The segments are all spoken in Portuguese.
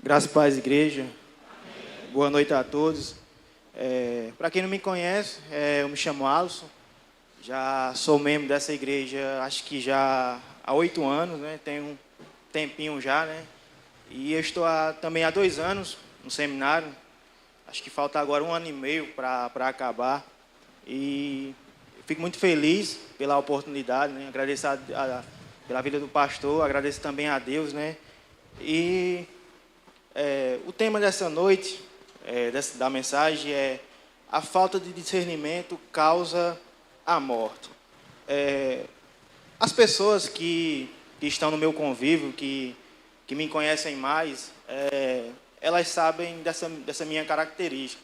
Graças e paz, igreja. Boa noite a todos. Para quem não me conhece, eu me chamo Alisson. Já sou membro dessa igreja, acho que já há 8 anos, né? Tem um tempinho já, né? E eu estou também há 2 anos no seminário. Acho que falta agora 1 ano e meio para acabar. E eu fico muito feliz pela oportunidade, né? Agradeço pela vida do pastor, agradeço também a Deus, né? E o tema dessa noite, da mensagem, é: a falta de discernimento causa a morte. As pessoas que estão no meu convívio, que me conhecem mais, elas sabem dessa minha característica.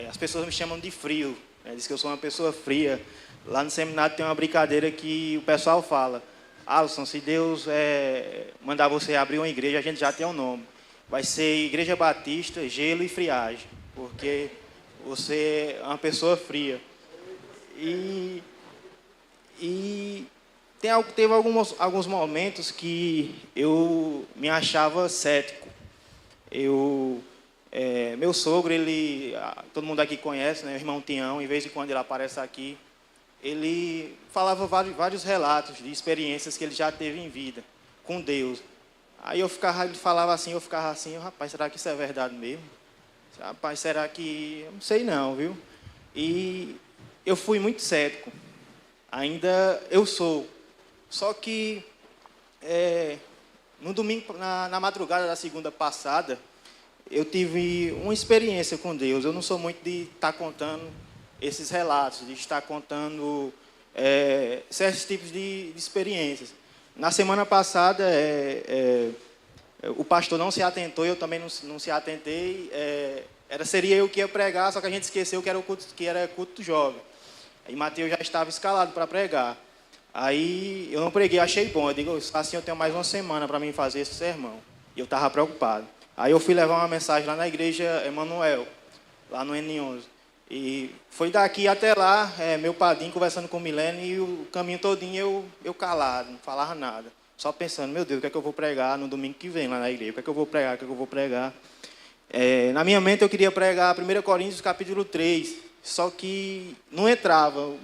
As pessoas me chamam de frio, né? Diz que eu sou uma pessoa fria. Lá no seminário tem uma brincadeira que o pessoal fala: Alisson, se Deus mandar você abrir uma igreja, a gente já tem um nome. Vai ser Igreja Batista, Gelo e Friagem, porque você é uma pessoa fria. E teve alguns momentos que eu me achava cético. Meu sogro, todo mundo aqui conhece, né? O irmão Tião, em vez de quando ele aparece aqui, ele falava vários relatos de experiências que ele já teve em vida com Deus. Aí ele falava assim, eu ficava assim: rapaz, será que isso é verdade mesmo? Rapaz, será que... Eu não sei não, viu? E eu fui muito cético. Ainda eu sou. Só que no domingo, na madrugada da segunda passada, eu tive uma experiência com Deus. Eu não sou muito de estar contando esses relatos, de estar contando certos tipos de experiências. Na semana passada, o pastor não se atentou, eu também não se atentei. Seria eu que ia pregar, só que a gente esqueceu que era culto jovem. Aí Mateus já estava escalado para pregar. Aí eu não preguei, achei bom. Eu digo, assim eu tenho mais uma semana para mim fazer esse sermão. E eu estava preocupado. Aí eu fui levar uma mensagem lá na igreja Emanuel, lá no N11. E foi daqui até lá, meu padrinho conversando com o Milene, e o caminho todinho eu calado, não falava nada. Só pensando: meu Deus, o que é que eu vou pregar no domingo que vem lá na igreja? O que é que eu vou pregar? O que é que eu vou pregar? Na minha mente eu queria pregar 1 Coríntios capítulo 3, só que não entrava.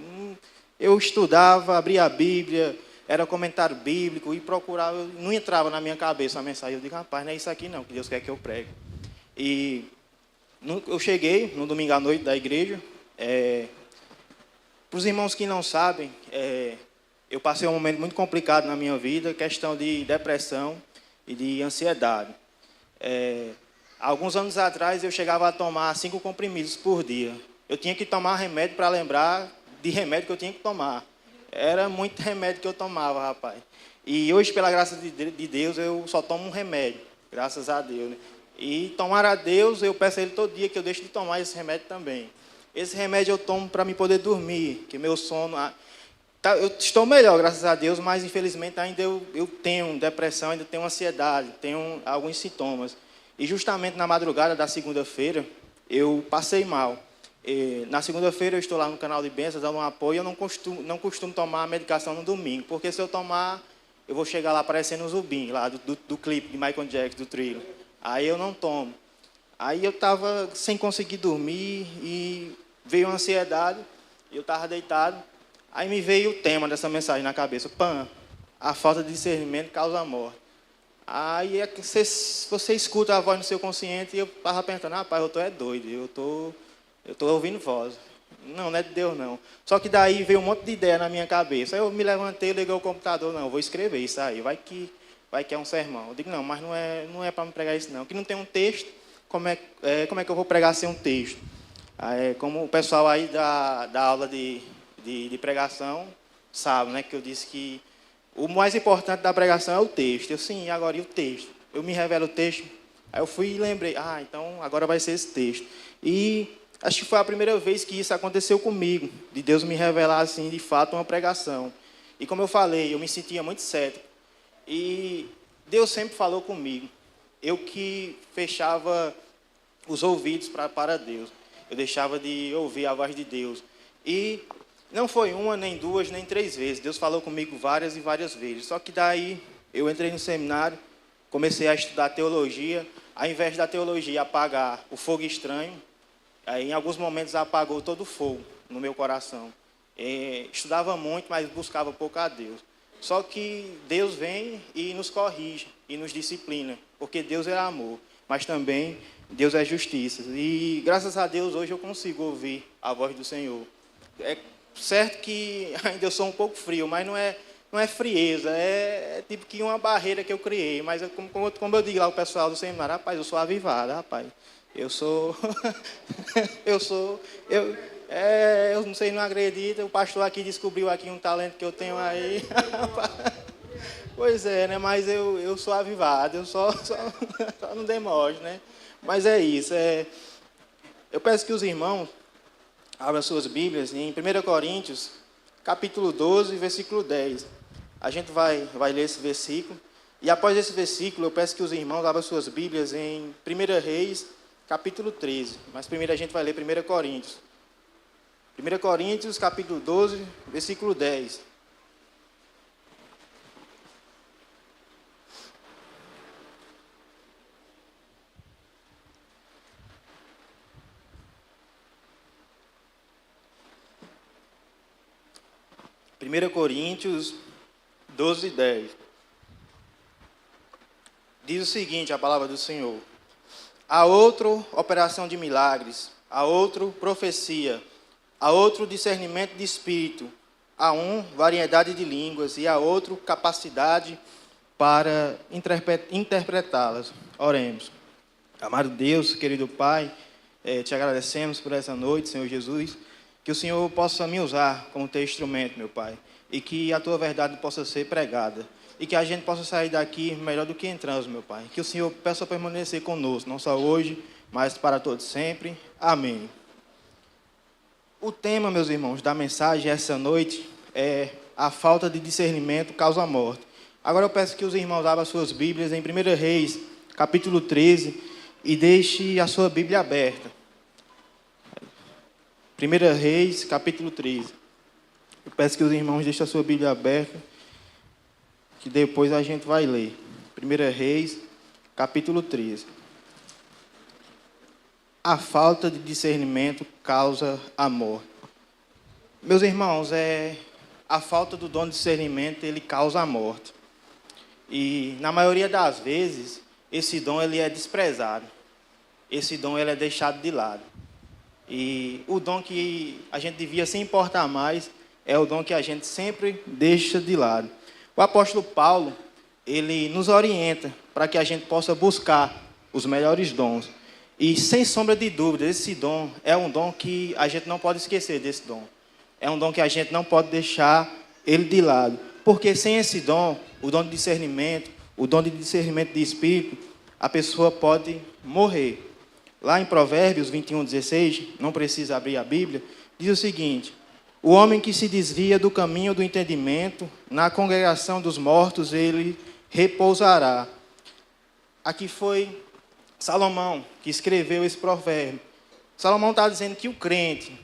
Eu estudava, abria a Bíblia, era comentário bíblico e procurava, não entrava na minha cabeça a mensagem. Eu digo: rapaz, não é isso aqui não, que Deus quer que eu pregue. E eu cheguei no domingo à noite da igreja. Para os irmãos que não sabem, eu passei um momento muito complicado na minha vida, questão de depressão e de ansiedade. Alguns anos atrás, eu chegava a tomar 5 comprimidos por dia. Eu tinha que tomar remédio para lembrar de remédio que eu tinha que tomar. Era muito remédio que eu tomava, rapaz. E hoje, pela graça de Deus, eu só tomo um remédio, graças a Deus, né? E tomar a Deus, eu peço a Ele todo dia que eu deixe de tomar esse remédio também. Esse remédio eu tomo para me poder dormir, que meu sono... eu estou melhor, graças a Deus, mas infelizmente ainda eu tenho depressão, ainda tenho ansiedade, tenho alguns sintomas. E justamente na madrugada da segunda-feira, eu passei mal. Na segunda-feira eu estou lá no canal de bênçãos dando um apoio. Eu não costumo tomar a medicação no domingo, porque se eu tomar, eu vou chegar lá parecendo um Zubin, lá do clipe de Michael Jackson, do Thriller. Aí eu não tomo. Aí eu estava sem conseguir dormir e veio a ansiedade, eu estava deitado. Aí me veio o tema dessa mensagem na cabeça: a falta de discernimento causa a morte. Aí você escuta a voz no seu consciente e eu estava pensando: rapaz, eu estou doido, eu estou ouvindo voz. Não é de Deus não. Só que daí veio um monte de ideia na minha cabeça. Aí eu me levantei, liguei o computador: não, eu vou escrever isso aí, vai que é um sermão. Eu digo: não, mas não é para me pregar isso não. Que não tem um texto, como é que eu vou pregar sem um texto? Como o pessoal aí da aula de pregação sabe, né, que eu disse que o mais importante da pregação é o texto. Sim, agora e o texto? Eu me revelo o texto. Aí eu fui e lembrei: então agora vai ser esse texto. E acho que foi a primeira vez que isso aconteceu comigo, de Deus me revelar assim, de fato, uma pregação. E como eu falei, eu me sentia muito cético. E Deus sempre falou comigo. Eu que fechava os ouvidos para Deus. Eu deixava de ouvir a voz de Deus. E não foi 1, nem 2, nem 3 vezes. Deus falou comigo várias e várias vezes. Só que daí eu entrei no seminário comecei a estudar teologia. Ao invés da teologia apagar o fogo estranho, aí, em alguns momentos apagou todo o fogo no meu coração. Estudava muito, mas buscava pouco a Deus. Só que Deus vem e nos corrige e nos disciplina, porque Deus é amor, mas também Deus é justiça. E graças a Deus hoje eu consigo ouvir a voz do Senhor. É certo que ainda eu sou um pouco frio, mas não é frieza, é tipo que uma barreira que eu criei. Mas como eu digo lá ao pessoal do seminário, rapaz, eu sou avivado, rapaz. Eu sou... eu não sei, não acredito. O pastor aqui descobriu aqui um talento que eu tenho aí. Pois é, né? Mas eu sou avivado, eu só não demoro, né? Mas é isso. Eu peço que os irmãos abram suas Bíblias em 1 Coríntios, capítulo 12, versículo 10. A gente vai ler esse versículo. E após esse versículo, eu peço que os irmãos abram suas Bíblias em 1 Reis, capítulo 13. Mas primeiro a gente vai ler 1 Coríntios. 1 Coríntios, capítulo 12, versículo 10. Primeira Coríntios 12, 10. Diz o seguinte, a palavra do Senhor. Há outro operação de milagres, há outro profecia, há outro discernimento de espírito, há um variedade de línguas e há outro capacidade para interpretá-las. Oremos. Amado Deus, querido Pai, te agradecemos por essa noite, Senhor Jesus, que o Senhor possa me usar como teu instrumento, meu Pai, e que a tua verdade possa ser pregada, e que a gente possa sair daqui melhor do que entramos, meu Pai. Que o Senhor possa permanecer conosco, não só hoje, mas para todos sempre. Amém. O tema, meus irmãos, da mensagem essa noite é a falta de discernimento causa a morte. Agora eu peço que os irmãos abram suas Bíblias em 1 Reis, capítulo 13, e deixe a sua Bíblia aberta. 1 Reis, capítulo 13. Eu peço que os irmãos deixem a sua Bíblia aberta, que depois a gente vai ler. 1 Reis, capítulo 13. A falta de discernimento causa a morte. Meus irmãos, a falta do dom de discernimento, ele causa a morte. E, na maioria das vezes, esse dom ele é desprezado. Esse dom ele é deixado de lado. E o dom que a gente devia se importar mais é o dom que a gente sempre deixa de lado. O apóstolo Paulo, ele nos orienta para que a gente possa buscar os melhores dons. E, sem sombra de dúvida, esse dom é um dom que a gente não pode esquecer desse dom. É um dom que a gente não pode deixar ele de lado. Porque sem esse dom, o dom de discernimento, o dom de discernimento de espírito, a pessoa pode morrer. Lá em Provérbios 21:16, não precisa abrir a Bíblia, diz o seguinte: o homem que se desvia do caminho do entendimento, na congregação dos mortos ele repousará. Aqui foi Salomão que escreveu esse provérbio. Salomão está dizendo que o crente,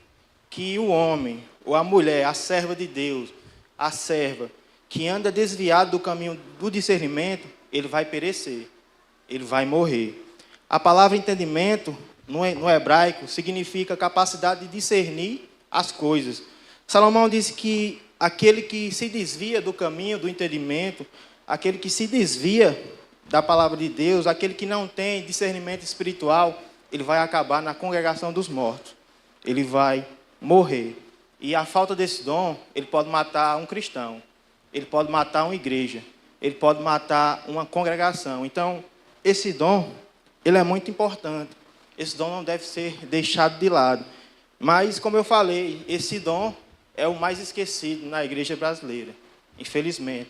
que o homem, ou a mulher, a serva de Deus, a serva, que anda desviado do caminho do discernimento, ele vai perecer, ele vai morrer. A palavra entendimento, no hebraico, significa capacidade de discernir as coisas. Salomão disse que aquele que se desvia do caminho do entendimento, aquele que se desvia da palavra de Deus, aquele que não tem discernimento espiritual, ele vai acabar na congregação dos mortos. Ele vai morrer. E a falta desse dom, ele pode matar um cristão, ele pode matar uma igreja, ele pode matar uma congregação. Então, esse dom, ele é muito importante. Esse dom não deve ser deixado de lado. Mas, como eu falei, esse dom é o mais esquecido na igreja brasileira, infelizmente.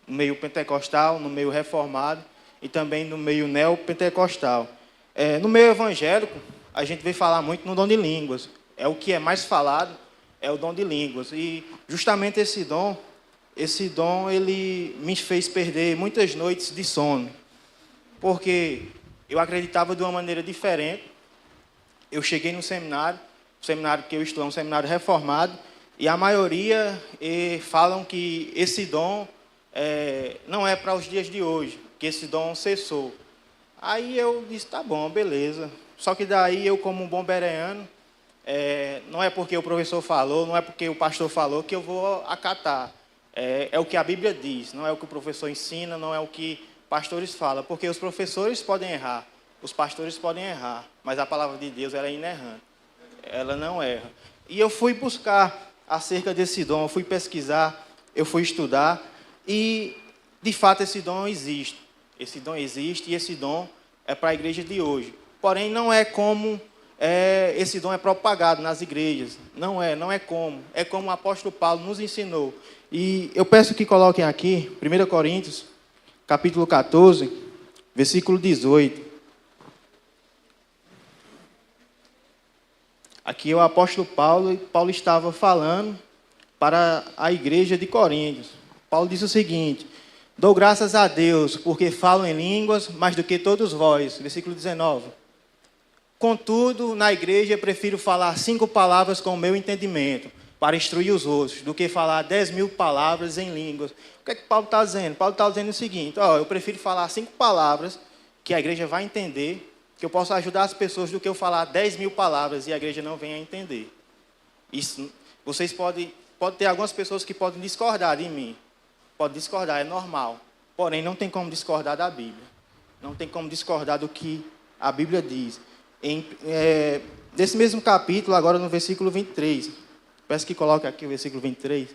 No meio pentecostal, no meio reformado e também no meio neopentecostal. No meio evangélico, a gente vê falar muito no dom de línguas. É o que é mais falado, é o dom de línguas. E justamente esse dom, ele me fez perder muitas noites de sono. Porque eu acreditava de uma maneira diferente. Eu cheguei no seminário, o seminário que eu estudo é um seminário reformado, e a maioria falam que esse dom não é para os dias de hoje, que que esse dom cessou. Aí eu disse, tá bom, beleza. Só que daí eu, como um bom bereano, não é porque o professor falou, não é porque o pastor falou que eu vou acatar. É o que a Bíblia diz, não é o que o professor ensina, não é o que pastores falam. Porque os professores podem errar, os pastores podem errar, mas a palavra de Deus ela é inerrante, ela não erra. E eu fui buscar acerca desse dom, eu fui pesquisar, eu fui estudar, e de fato esse dom existe. Esse dom existe e esse dom é para a igreja de hoje. Porém, não é como esse dom é propagado nas igrejas. Não é como. É como o apóstolo Paulo nos ensinou. E eu peço que coloquem aqui, 1 Coríntios, capítulo 14, versículo 18. Aqui é o apóstolo Paulo, e Paulo estava falando para a igreja de Coríntios. Paulo disse o seguinte: dou graças a Deus, porque falo em línguas mais do que todos vós. Versículo 19. Contudo, na igreja, prefiro falar 5 palavras com o meu entendimento, para instruir os outros, do que falar 10.000 palavras em línguas. O que é que Paulo está dizendo? Paulo está dizendo o seguinte: eu prefiro falar 5 palavras que a igreja vai entender, que eu posso ajudar as pessoas, do que eu falar 10.000 palavras e a igreja não venha a entender. Isso, vocês podem ter algumas pessoas que podem discordar de mim. Pode discordar, é normal. Porém, não tem como discordar da Bíblia. Não tem como discordar do que a Bíblia diz. Nesse mesmo capítulo, agora no versículo 23. Peço que coloque aqui o versículo 23.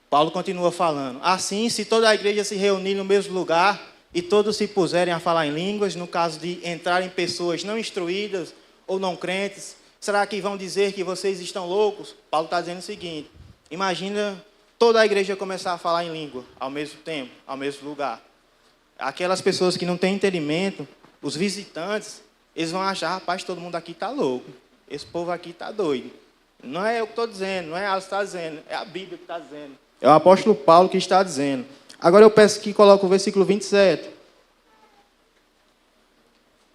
Paulo continua falando. Assim, se toda a igreja se reunir no mesmo lugar e todos se puserem a falar em línguas, no caso de entrarem pessoas não instruídas ou não crentes, será que vão dizer que vocês estão loucos? Paulo está dizendo o seguinte: imagina toda a igreja começar a falar em língua ao mesmo tempo, ao mesmo lugar. Aquelas pessoas que não têm entendimento, os visitantes, eles vão achar, rapaz, todo mundo aqui está louco. Esse povo aqui está doido. Não é eu que estou dizendo, não é Alice que está dizendo, é a Bíblia que está dizendo. É o apóstolo Paulo que está dizendo. Agora eu peço que coloque o versículo 27.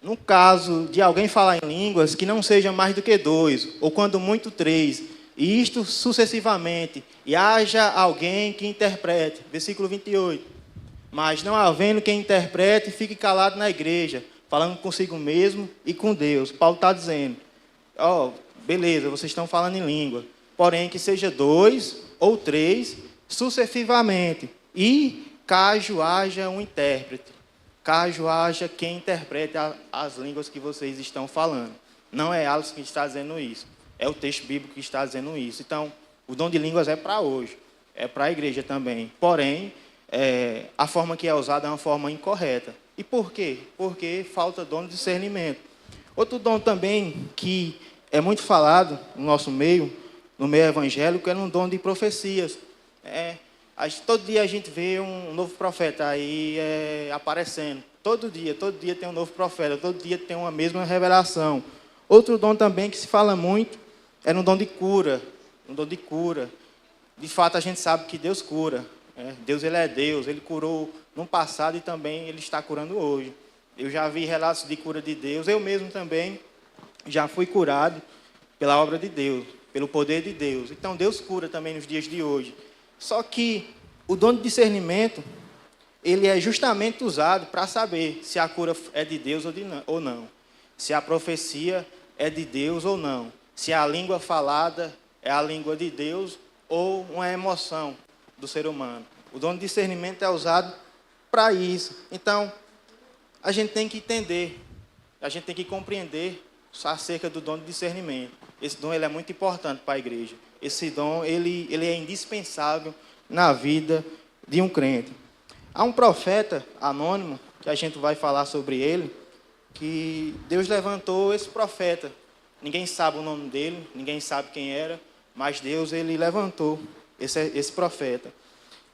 No caso de alguém falar em línguas, que não seja mais do que 2, ou quando muito 3, e isto sucessivamente, e haja alguém que interprete. Versículo 28. Mas não havendo quem interprete, fique calado na igreja, falando consigo mesmo e com Deus. Paulo está dizendo, beleza, vocês estão falando em língua, porém que seja 2 ou 3, sucessivamente, e caso haja um intérprete, caso haja quem interprete as línguas que vocês estão falando. Não é Alice que está dizendo isso, é o texto bíblico que está dizendo isso. Então, o dom de línguas é para hoje, é para a igreja também. Porém, a forma que é usada é uma forma incorreta. E por quê? Porque falta dom de discernimento. Outro dom também que é muito falado no nosso meio, no meio evangélico, é um dom de profecias. Todo dia a gente vê um novo profeta aí aparecendo. Todo dia tem um novo profeta, todo dia tem uma mesma revelação. Outro dom também que se fala muito é um dom de cura. Um dom de cura. De fato, a gente sabe que Deus cura. Deus, ele é Deus. Ele curou no passado e também ele está curando hoje. Eu já vi relatos de cura de Deus. Eu mesmo também já fui curado pela obra de Deus, pelo poder de Deus. Então, Deus cura também nos dias de hoje. Só que o dom de discernimento, ele é justamente usado para saber se a cura é de Deus ou não. Se a profecia é de Deus ou não. Se a língua falada é a língua de Deus ou uma emoção do ser humano. O dom de discernimento é usado para isso. Então, a gente tem que entender, a gente tem que compreender acerca do dom de discernimento. Esse dom ele é muito importante para a igreja. Esse dom ele é indispensável na vida de um crente. Há um profeta anônimo, que a gente vai falar sobre ele, que Deus levantou esse profeta. Ninguém sabe o nome dele, ninguém sabe quem era, mas Deus ele levantou esse profeta.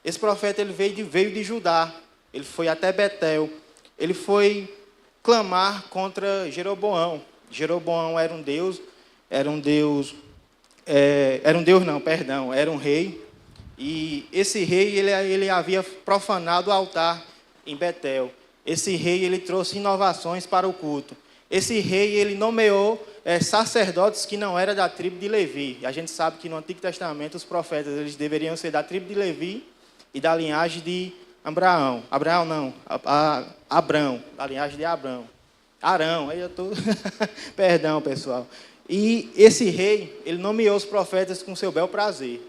Esse profeta ele veio de Judá, ele foi até Betel, ele foi clamar contra Jeroboão. Jeroboão era um rei, e esse rei ele havia profanado o altar em Betel. Esse rei ele trouxe inovações para o culto. Esse rei ele nomeou sacerdotes que não eram da tribo de Levi. A gente sabe que no Antigo Testamento os profetas eles deveriam ser da tribo de Levi e da linhagem de Abraão não, Abrão, da linhagem de Abrão. Arão, aí eu estou... Perdão, pessoal. E esse rei, ele nomeou os profetas com seu bel prazer.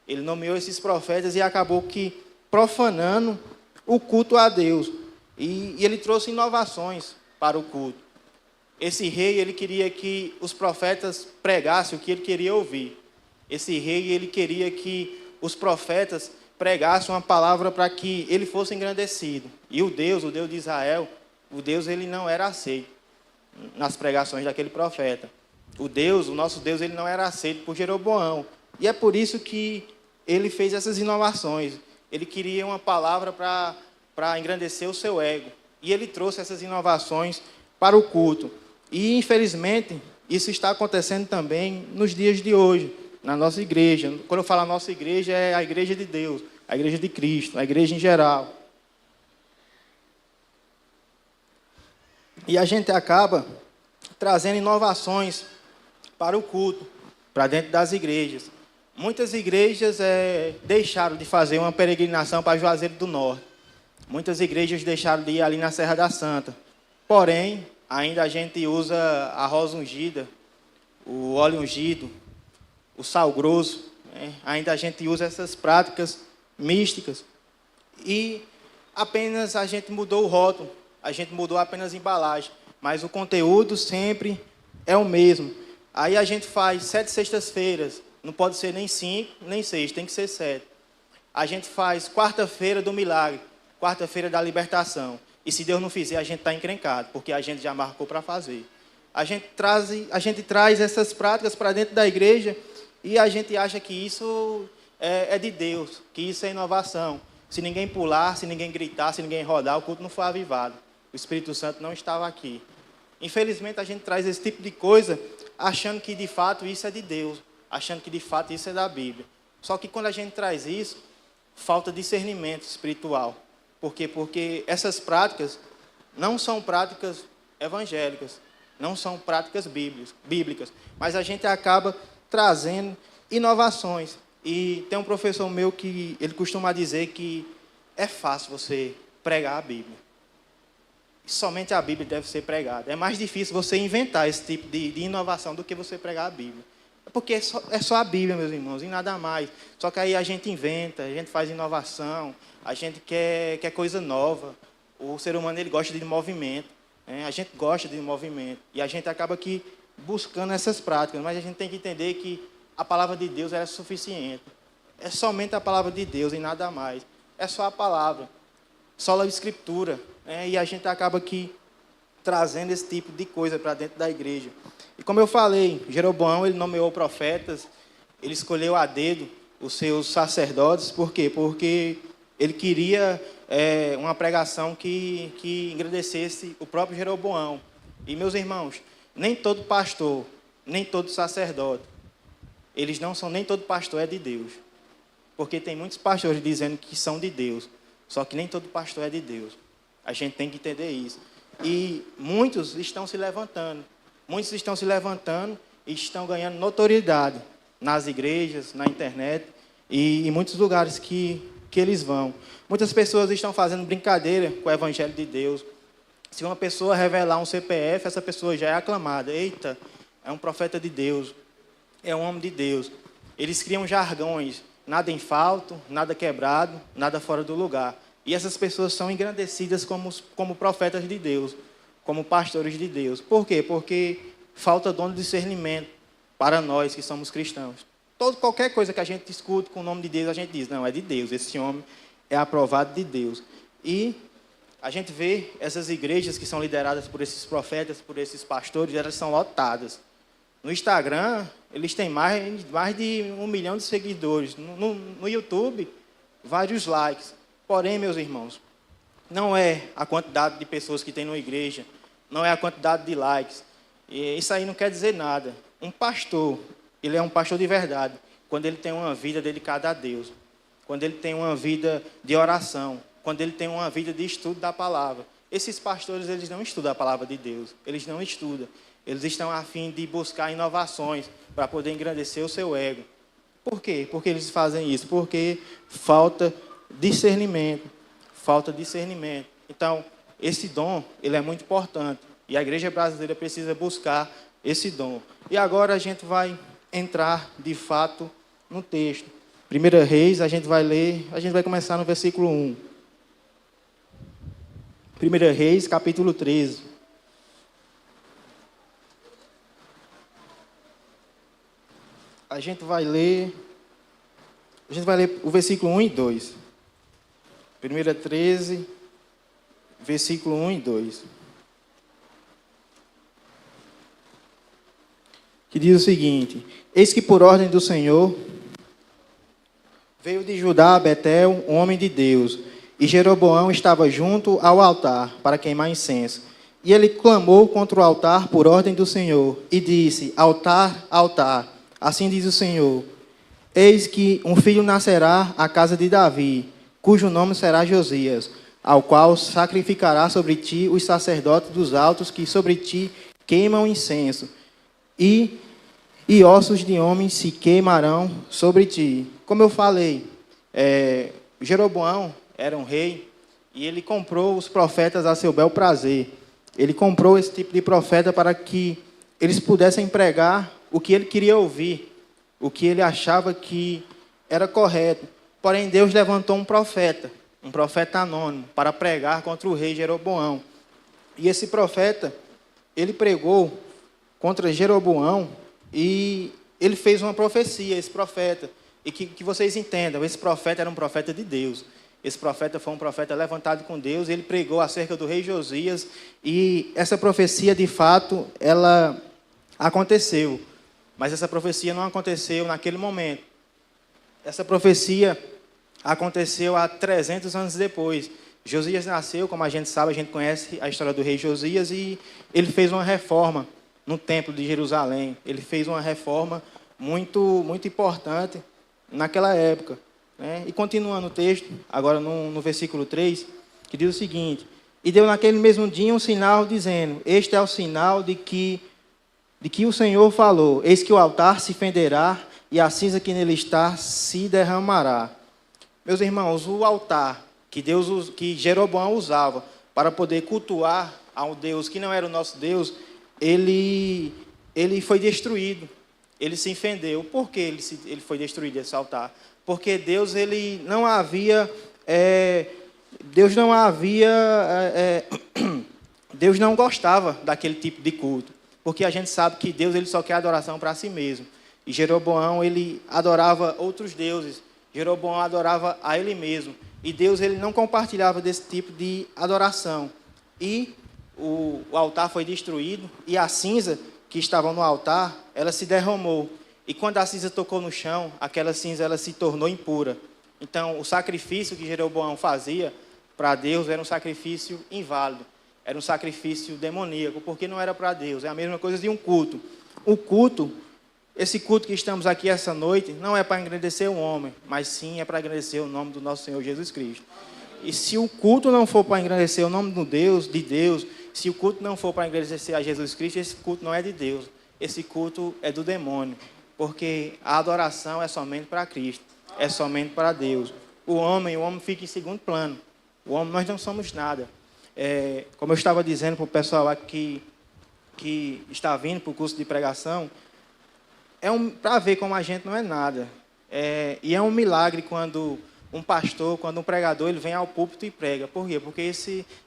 Ele nomeou esses profetas e acabou que profanando o culto a Deus. E ele trouxe inovações para o culto. Esse rei, ele queria que os profetas pregassem o que ele queria ouvir. Esse rei, ele queria que os profetas pregassem uma palavra para que ele fosse engrandecido. E o Deus de Israel, o Deus, ele não era aceito nas pregações daquele profeta. O nosso Deus, ele não era aceito por Jeroboão. E é por isso que ele fez essas inovações. Ele queria uma palavra para engrandecer o seu ego. E ele trouxe essas inovações para o culto. E, infelizmente, isso está acontecendo também nos dias de hoje, na nossa igreja. Quando eu falo a nossa igreja, é a igreja de Deus, a igreja de Cristo, a igreja em geral. E a gente acaba trazendo inovações para o culto, para dentro das igrejas. Muitas igrejas deixaram de fazer uma peregrinação para Juazeiro do Norte. Muitas igrejas deixaram de ir ali na Serra da Santa. Porém, ainda a gente usa a rosa ungida, o óleo ungido, o sal grosso. Ainda a gente usa essas práticas místicas. E apenas a gente mudou o rótulo, a gente mudou apenas a embalagem. Mas o conteúdo sempre é o mesmo. Aí a gente faz 7 sextas-feiras. Não pode ser nem 5, nem 6, tem que ser 7. A gente faz quarta-feira do milagre, quarta-feira da libertação. E se Deus não fizer, a gente está encrencado, porque a gente já marcou para fazer. A gente traz essas práticas para dentro da igreja e a gente acha que isso é de Deus, que isso é inovação. Se ninguém pular, se ninguém gritar, se ninguém rodar, o culto não foi avivado. O Espírito Santo não estava aqui. Infelizmente, a gente traz esse tipo de coisa achando que, de fato, isso é de Deus. Achando que, de fato, isso é da Bíblia. Só que, quando a gente traz isso, falta discernimento espiritual. Por quê? Porque essas práticas não são práticas evangélicas, não são práticas bíblicas, mas a gente acaba trazendo inovações. E tem um professor meu que ele costuma dizer que é fácil você pregar a Bíblia. Somente a Bíblia deve ser pregada. É mais difícil você inventar esse tipo de inovação do que você pregar a Bíblia. Porque é só a Bíblia, meus irmãos, e nada mais. Só que aí a gente inventa, a gente faz inovação, a gente quer coisa nova. O ser humano, ele gosta de movimento. A gente gosta de movimento. E a gente acaba aqui buscando essas práticas. Mas a gente tem que entender que a palavra de Deus é suficiente. É somente a palavra de Deus e nada mais. É só a palavra. Só a Escritura. E a gente acaba aqui trazendo esse tipo de coisa para dentro da igreja. E como eu falei, Jeroboão, ele nomeou profetas, ele escolheu a dedo os seus sacerdotes. Por quê? Porque ele queria uma pregação que engrandecesse o próprio Jeroboão. E, meus irmãos, nem todo pastor, nem todo sacerdote, nem todo pastor é de Deus. Porque tem muitos pastores dizendo que são de Deus, só que nem todo pastor é de Deus. A gente tem que entender isso. E muitos estão se levantando. Muitos estão se levantando e estão ganhando notoriedade nas igrejas, na internet e em muitos lugares que eles vão. Muitas pessoas estão fazendo brincadeira com o Evangelho de Deus. Se uma pessoa revelar um CPF, essa pessoa já é aclamada. Eita, é um profeta de Deus, é um homem de Deus. Eles criam jargões, nada em falto, nada quebrado, nada fora do lugar. E essas pessoas são engrandecidas como profetas de Deus, como pastores de Deus. Por quê? Porque falta dom de discernimento para nós que somos cristãos. Qualquer coisa que a gente discute com o nome de Deus, a gente diz, não, é de Deus, esse homem é aprovado de Deus. E a gente vê essas igrejas que são lideradas por esses profetas, por esses pastores, elas são lotadas. No Instagram, eles têm mais de 1 milhão de seguidores. No YouTube, vários likes. Porém, meus irmãos, não é a quantidade de pessoas que tem na igreja, não é a quantidade de likes. E isso aí não quer dizer nada. Um pastor, ele é um pastor de verdade, quando ele tem uma vida dedicada a Deus, quando ele tem uma vida de oração, quando ele tem uma vida de estudo da palavra. Esses pastores, eles não estudam a palavra de Deus, eles não estudam. Eles estão a fim de buscar inovações para poder engrandecer o seu ego. Por quê? Porque eles fazem isso? Porque falta discernimento, falta discernimento. Então, esse dom, ele é muito importante. E a igreja brasileira precisa buscar esse dom. E agora a gente vai entrar, de fato, no texto. 1 Reis, a gente vai começar no versículo 1. 1 Reis, capítulo 13. A gente vai ler o versículo 1 e 2. 1 13, versículo 1 e 2. Que diz o seguinte: Eis que por ordem do Senhor veio de Judá a Betel um homem de Deus, e Jeroboão estava junto ao altar para queimar incenso. E ele clamou contra o altar por ordem do Senhor, e disse: Altar, altar, assim diz o Senhor: Eis que um filho nascerá à casa de Davi, cujo nome será Josias, ao qual sacrificará sobre ti os sacerdotes dos altos que sobre ti queimam incenso, e ossos de homens se queimarão sobre ti. Como eu falei, Jeroboão era um rei e ele comprou os profetas a seu bel prazer. Ele comprou esse tipo de profeta para que eles pudessem pregar o que ele queria ouvir, o que ele achava que era correto. Porém, Deus levantou um profeta anônimo, para pregar contra o rei Jeroboão. E esse profeta, ele pregou contra Jeroboão e ele fez uma profecia, esse profeta. E que vocês entendam, esse profeta era um profeta de Deus. Esse profeta foi um profeta levantado com Deus, ele pregou acerca do rei Josias, e essa profecia, de fato, ela aconteceu. Mas essa profecia não aconteceu naquele momento. Essa profecia aconteceu há 300 anos depois. Josias nasceu, como a gente sabe, a gente conhece a história do rei Josias, e ele fez uma reforma no templo de Jerusalém. Ele fez uma reforma muito, muito importante naquela época. E continuando o texto, agora no versículo 3, que diz o seguinte: E deu naquele mesmo dia um sinal, dizendo: Este é o sinal de que o Senhor falou: Eis que o altar se fenderá, e a cinza que nele está se derramará. Meus irmãos, o altar que Jeroboão usava para poder cultuar a um Deus que não era o nosso Deus, ele foi destruído. Ele se fendeu. Por que ele foi destruído, esse altar? Porque Deus Deus não gostava daquele tipo de culto. Porque a gente sabe que Deus ele só quer adoração para si mesmo. E Jeroboão, ele adorava outros deuses. Jeroboão adorava a ele mesmo. E Deus ele não compartilhava desse tipo de adoração. E o altar foi destruído, e a cinza que estava no altar, ela se derramou. E quando a cinza tocou no chão, aquela cinza ela se tornou impura. Então, o sacrifício que Jeroboão fazia para Deus era um sacrifício inválido. Era um sacrifício demoníaco, porque não era para Deus. É a mesma coisa de um culto. O culto, esse culto que estamos aqui essa noite, não é para engrandecer o homem, mas sim é para engrandecer o nome do nosso Senhor Jesus Cristo. E se o culto não for para engrandecer o nome de Deus, se o culto não for para engrandecer a Jesus Cristo, esse culto não é de Deus. Esse culto é do demônio. Porque a adoração é somente para Cristo. É somente para Deus. O homem fica em segundo plano. Nós não somos nada. Como eu estava dizendo para o pessoal aqui que está vindo para o curso de pregação, para ver como a gente não é nada. E é um milagre quando um pastor, quando um pregador, ele vem ao púlpito e prega. Por quê? Porque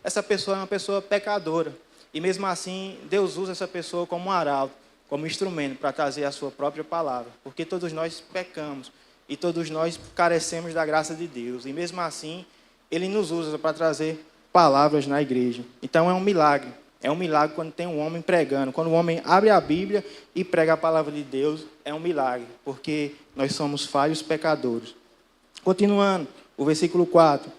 essa pessoa é uma pessoa pecadora. E mesmo assim, Deus usa essa pessoa como um arauto, como instrumento para trazer a sua própria palavra. Porque todos nós pecamos e todos nós carecemos da graça de Deus. E mesmo assim, Ele nos usa para trazer palavras na igreja. Então é um milagre. É um milagre quando tem um homem pregando. Quando o homem abre a Bíblia e prega a palavra de Deus, é um milagre. Porque nós somos falhos pecadores. Continuando, o versículo 4.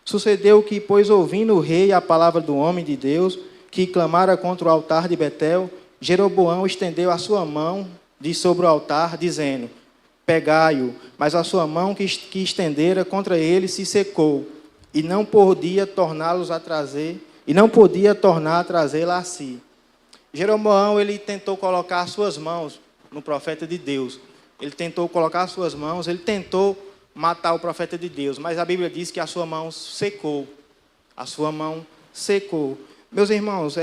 Sucedeu que, pois ouvindo o rei a palavra do homem de Deus, que clamara contra o altar de Betel, Jeroboão estendeu a sua mão de sobre o altar, dizendo: Pegai-o. Mas a sua mão que estendera contra ele se secou, e não podia torná-los a trazer, e não podia tornar a trazê-la a si. Jeroboão, ele tentou colocar as suas mãos no profeta de Deus. Ele tentou colocar as suas mãos, ele tentou matar o profeta de Deus, mas a Bíblia diz que a sua mão secou. a sua mão secou. Meus irmãos,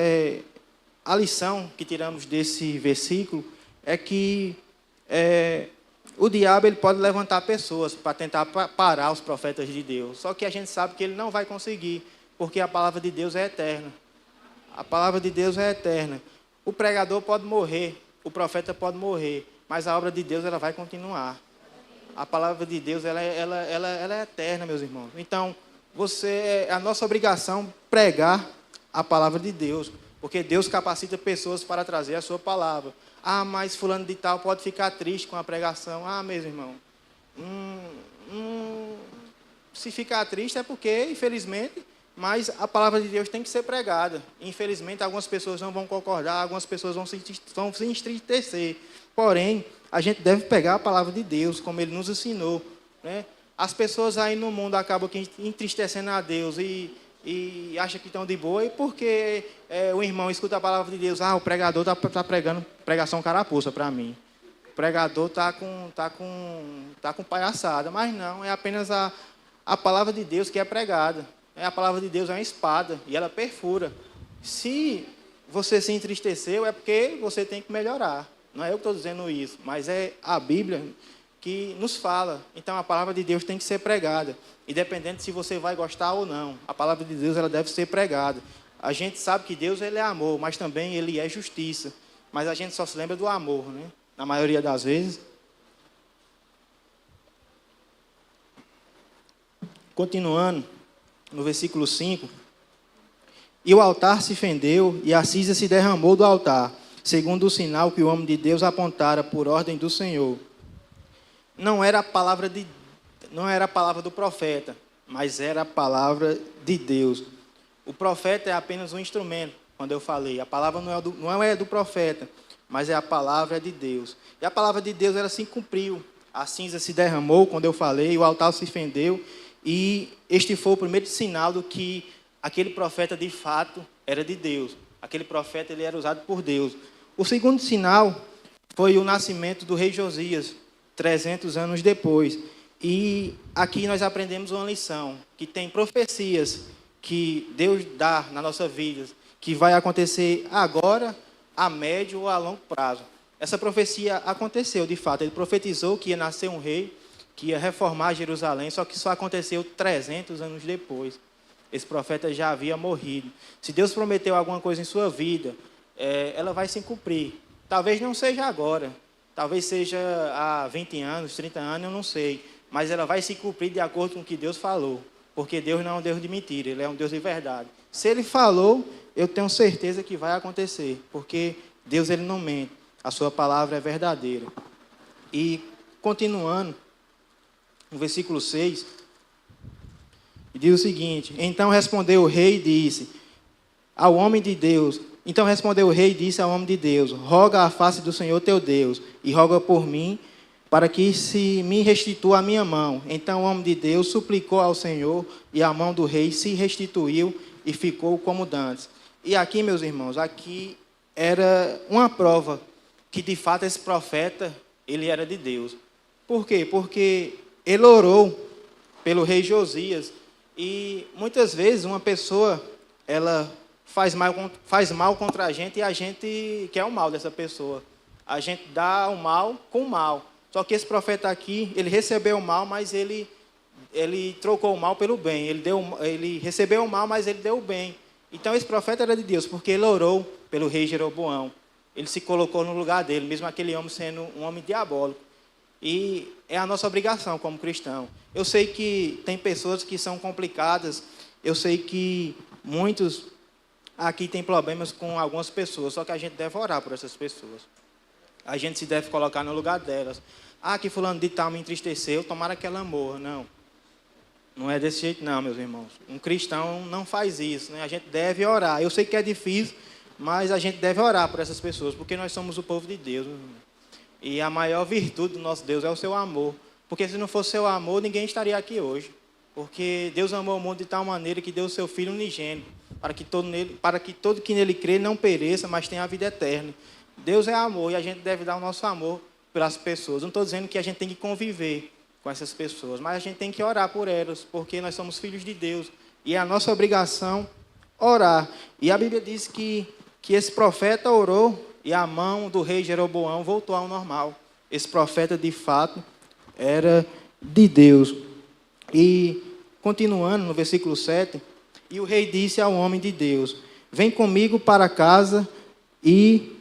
a lição que tiramos desse versículo é que o diabo ele pode levantar pessoas para tentar parar os profetas de Deus. Só que a gente sabe que ele não vai conseguir, porque a palavra de Deus é eterna. A palavra de Deus é eterna. O pregador pode morrer, o profeta pode morrer, mas a obra de Deus ela vai continuar. A palavra de Deus ela é eterna, meus irmãos. Então, é a nossa obrigação pregar a palavra de Deus, porque Deus capacita pessoas para trazer a sua palavra. Ah, mas fulano de tal pode ficar triste com a pregação. Ah, meus irmãos, se ficar triste é porque, infelizmente, mas a palavra de Deus tem que ser pregada. Infelizmente, algumas pessoas não vão concordar, algumas pessoas vão se entristecer. Porém, a gente deve pegar a palavra de Deus, como Ele nos ensinou, né? As pessoas aí no mundo acabam entristecendo a Deus e acham que estão de boa, e porque o irmão escuta a palavra de Deus, o pregador está pregando pregação carapuça para mim. O pregador está com palhaçada, mas não, é apenas a palavra de Deus que é pregada. A palavra de Deus é uma espada e ela perfura. Se você se entristeceu, é porque você tem que melhorar. Não é eu que estou dizendo isso, mas é a Bíblia que nos fala. Então a palavra de Deus tem que ser pregada, independente se você vai gostar ou não. A palavra de Deus ela deve ser pregada. A gente sabe que Deus ele é amor, mas também ele é justiça. Mas a gente só se lembra do amor, né? Na maioria das vezes. Continuando, no versículo 5. E o altar se fendeu, e a cinza se derramou do altar, segundo o sinal que o homem de Deus apontara por ordem do Senhor. Não era a palavra do profeta, mas era a palavra de Deus. O profeta é apenas um instrumento, quando eu falei. A palavra não é do profeta, mas é a palavra de Deus. E a palavra de Deus ela se cumpriu. A cinza se derramou, quando eu falei, o altar se fendeu. E este foi o primeiro sinal do que aquele profeta de fato era de Deus. Aquele profeta ele era usado por Deus. O segundo sinal foi o nascimento do rei Josias, 300 anos depois. E aqui nós aprendemos uma lição, que tem profecias que Deus dá na nossa vida, que vai acontecer agora, a médio ou a longo prazo. Essa profecia aconteceu, de fato. Ele profetizou que ia nascer um rei, que ia reformar Jerusalém, só que só aconteceu 300 anos depois. Esse profeta já havia morrido. Se Deus prometeu alguma coisa em sua vida, ela vai se cumprir. Talvez não seja agora, talvez seja há 20 anos, 30 anos, eu não sei. Mas ela vai se cumprir de acordo com o que Deus falou. Porque Deus não é um Deus de mentira, Ele é um Deus de verdade. Se Ele falou, eu tenho certeza que vai acontecer. Porque Deus ele não mente, a sua palavra é verdadeira. E continuando, no versículo 6, diz o seguinte: Então respondeu o rei e disse ao homem de Deus, roga a face do Senhor teu Deus, e roga por mim, para que se me restitua a minha mão. Então o homem de Deus suplicou ao Senhor, e a mão do rei se restituiu, e ficou como dantes. E aqui, meus irmãos, aqui era uma prova que de fato esse profeta, ele era de Deus. Por quê? Porque ele orou pelo rei Josias. E muitas vezes uma pessoa, ela faz mal contra a gente e a gente quer o mal dessa pessoa. A gente dá o mal com o mal. Só que esse profeta aqui, ele recebeu o mal, mas ele trocou o mal pelo bem. Ele recebeu o mal, mas ele deu o bem. Então esse profeta era de Deus, porque ele orou pelo rei Jeroboão. Ele se colocou no lugar dele, mesmo aquele homem sendo um homem diabólico. E é a nossa obrigação como cristão. Eu sei que tem pessoas que são complicadas, eu sei que muitos aqui têm problemas com algumas pessoas, só que a gente deve orar por essas pessoas. A gente se deve colocar no lugar delas. Que fulano de tal me entristeceu, tomara que ela morra. Não. Não é desse jeito não, meus irmãos. Um cristão não faz isso, né? A gente deve orar. Eu sei que é difícil, mas a gente deve orar por essas pessoas, porque nós somos o povo de Deus. E a maior virtude do nosso Deus é o seu amor. Porque se não fosse seu amor, ninguém estaria aqui hoje. Porque Deus amou o mundo de tal maneira que deu o seu Filho unigênito, para que todo que nele crê não pereça, mas tenha a vida eterna. Deus é amor e a gente deve dar o nosso amor pelas pessoas. Não estou dizendo que a gente tem que conviver com essas pessoas, mas a gente tem que orar por elas, porque nós somos filhos de Deus. E é a nossa obrigação orar. E a Bíblia diz que esse profeta orou e a mão do rei Jeroboão voltou ao normal. Esse profeta, de fato, era de Deus. E, continuando no versículo 7, e o rei disse ao homem de Deus: vem comigo para casa e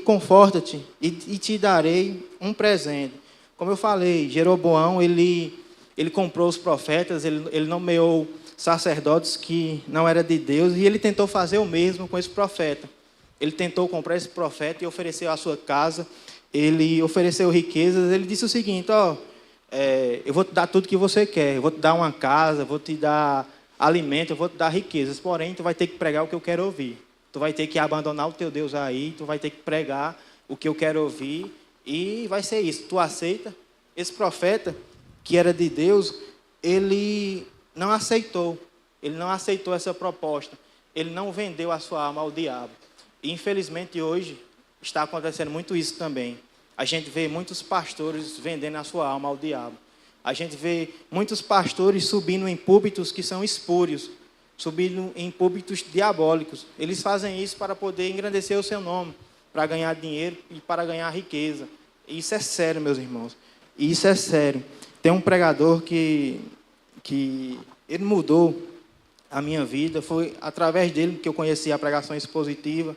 conforta-te e te darei um presente. Como eu falei, Jeroboão, ele comprou os profetas, ele nomeou sacerdotes que não eram de Deus, e ele tentou fazer o mesmo com esse profeta. Ele tentou comprar esse profeta e ofereceu a sua casa, ele ofereceu riquezas, ele disse o seguinte: eu vou te dar tudo que você quer, eu vou te dar uma casa, vou te dar alimento, eu vou te dar riquezas, porém tu vai ter que pregar o que eu quero ouvir. Tu vai ter que abandonar o teu Deus aí, tu vai ter que pregar o que eu quero ouvir, e vai ser isso. Tu aceita? Esse profeta, que era de Deus, ele não aceitou essa proposta, ele não vendeu a sua alma ao diabo. E infelizmente hoje está acontecendo muito isso também. A gente vê muitos pastores vendendo a sua alma ao diabo. A gente vê muitos pastores subindo em púlpitos que são espúrios, subindo em púlpitos diabólicos. Eles fazem isso para poder engrandecer o seu nome, para ganhar dinheiro e para ganhar riqueza. E isso é sério, meus irmãos. Isso é sério. Tem um pregador que ele mudou a minha vida. Foi através dele que eu conheci a pregação expositiva.